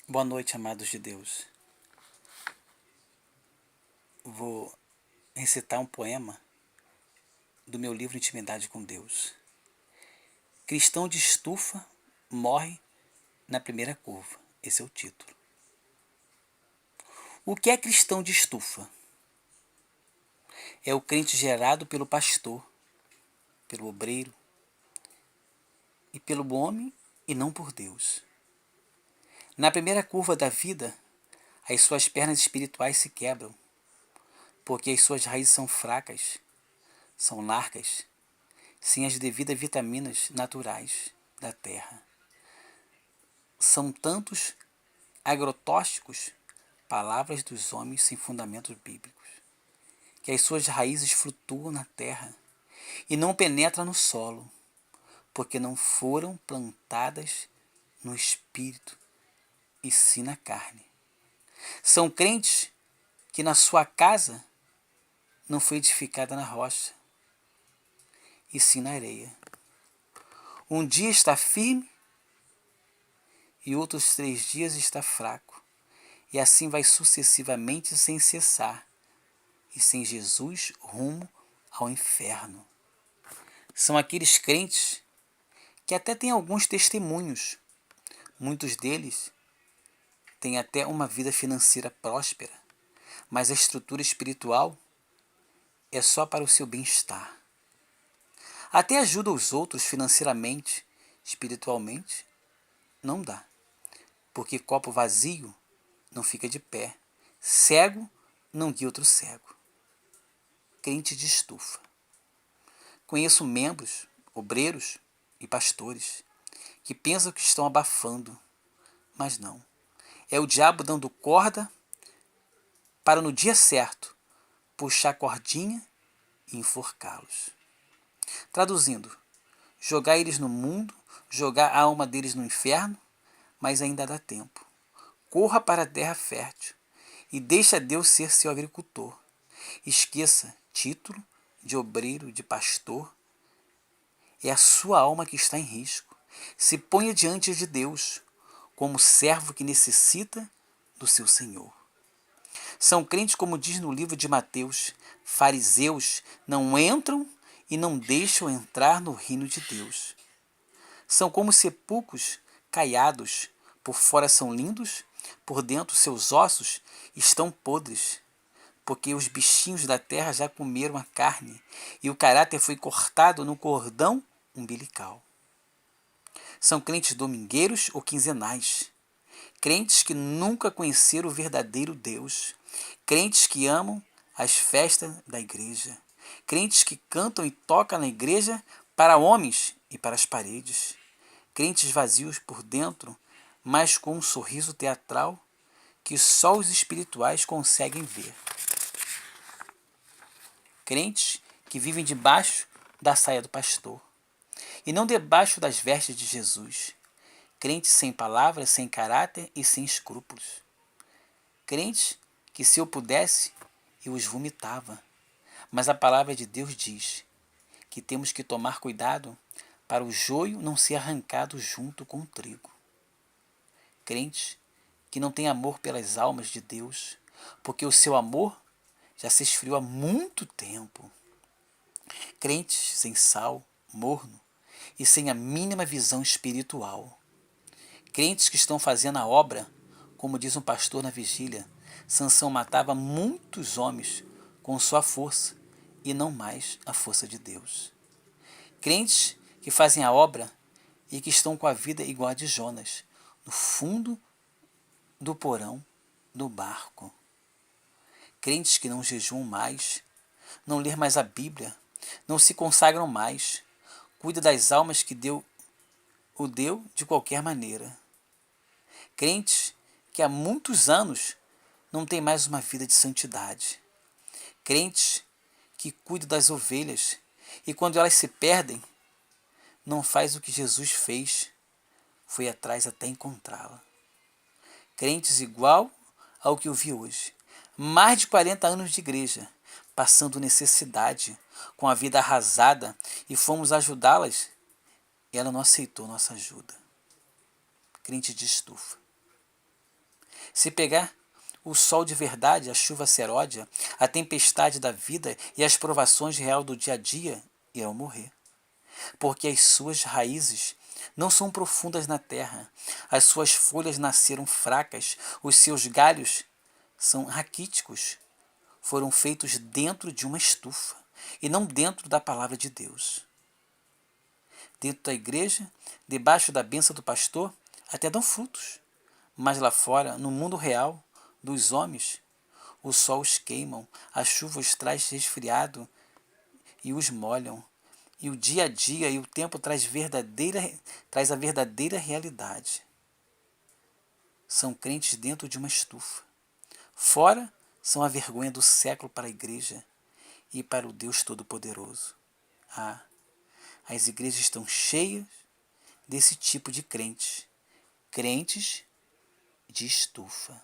Boa noite, amados de Deus. Vou recitar um poema do meu livro Intimidade com Deus. Cristão de estufa morre na primeira curva. Esse é o título. O que é cristão de estufa? É o crente gerado pelo pastor, pelo obreiro e pelo homem e não por Deus. Na primeira curva da vida, as suas pernas espirituais se quebram, porque as suas raízes são fracas, são largas, sem as devidas vitaminas naturais da terra. São tantos agrotóxicos, palavras dos homens sem fundamentos bíblicos, que as suas raízes flutuam na terra e não penetram no solo, porque não foram plantadas no espírito e sim na carne. São crentes que na sua casa não foi edificada na rocha, e sim na areia. Um dia está firme e outros 3 dias está fraco, e assim vai sucessivamente sem cessar, e sem Jesus rumo ao inferno. São aqueles crentes que até têm alguns testemunhos. Muitos deles têm até uma vida financeira próspera, mas a estrutura espiritual é só para o seu bem-estar. Até ajuda os outros financeiramente, espiritualmente, não dá. Porque copo vazio não fica de pé. Cego não guia outro cego. Crente de estufa. Conheço membros, obreiros e pastores que pensam que estão abafando, mas não. É o diabo dando corda para no dia certo puxar a cordinha e enforcá-los. Traduzindo, jogar eles no mundo, jogar a alma deles no inferno, mas ainda dá tempo. Corra para a terra fértil e deixa Deus ser seu agricultor. Esqueça título de obreiro, de pastor. É a sua alma que está em risco. Se ponha diante de Deus como servo que necessita do seu Senhor. São crentes, como diz no livro de Mateus, fariseus, não entram e não deixam entrar no reino de Deus. São como sepulcros caiados, por fora são lindos, por dentro seus ossos estão podres, porque os bichinhos da terra já comeram a carne e o caráter foi cortado no cordão umbilical. São crentes domingueiros ou quinzenais, crentes que nunca conheceram o verdadeiro Deus, crentes que amam as festas da igreja, crentes que cantam e tocam na igreja para homens e para as paredes, crentes vazios por dentro, mas com um sorriso teatral que só os espirituais conseguem ver. Crentes que vivem debaixo da saia do pastor e não debaixo das vestes de Jesus. Crentes sem palavras, sem caráter e sem escrúpulos. Crentes que, se eu pudesse, eu os vomitava. Mas a palavra de Deus diz que temos que tomar cuidado para o joio não ser arrancado junto com o trigo. Crentes que não têm amor pelas almas de Deus, porque o seu amor já se esfriou há muito tempo. Crentes sem sal, morno e sem a mínima visão espiritual. Crentes que estão fazendo a obra, como diz um pastor na vigília, Sansão matava muitos homens com sua força e não mais a força de Deus. Crentes que fazem a obra e que estão com a vida igual a de Jonas, no fundo do porão do barco. Crentes que não jejuam mais, não lêem mais a Bíblia, não se consagram mais, cuida das almas que Deus o deu de qualquer maneira. Crentes que há muitos anos não têm mais uma vida de santidade. Crentes que cuidam das ovelhas e quando elas se perdem, não faz o que Jesus fez, foi atrás até encontrá-la. Crentes igual ao que eu vi hoje. Mais de 40 anos de igreja, passando necessidade, com a vida arrasada, e fomos ajudá-las, e ela não aceitou nossa ajuda. Crente de estufa. Se pegar o sol de verdade, a chuva seródia, a tempestade da vida e as provações real do dia a dia, irão morrer. Porque as suas raízes não são profundas na terra, as suas folhas nasceram fracas, os seus galhos são raquíticos, foram feitos dentro de uma estufa e não dentro da palavra de Deus. Dentro da igreja, debaixo da bênção do pastor, até dão frutos, mas lá fora, no mundo real dos homens, o sol os queimam, a chuva os traz resfriado e os molham, e o dia a dia e o tempo traz a verdadeira realidade. São crentes dentro de uma estufa. Fora são a vergonha do século para a igreja e para o Deus Todo-Poderoso. As igrejas estão cheias desse tipo de crentes. Crentes de estufa.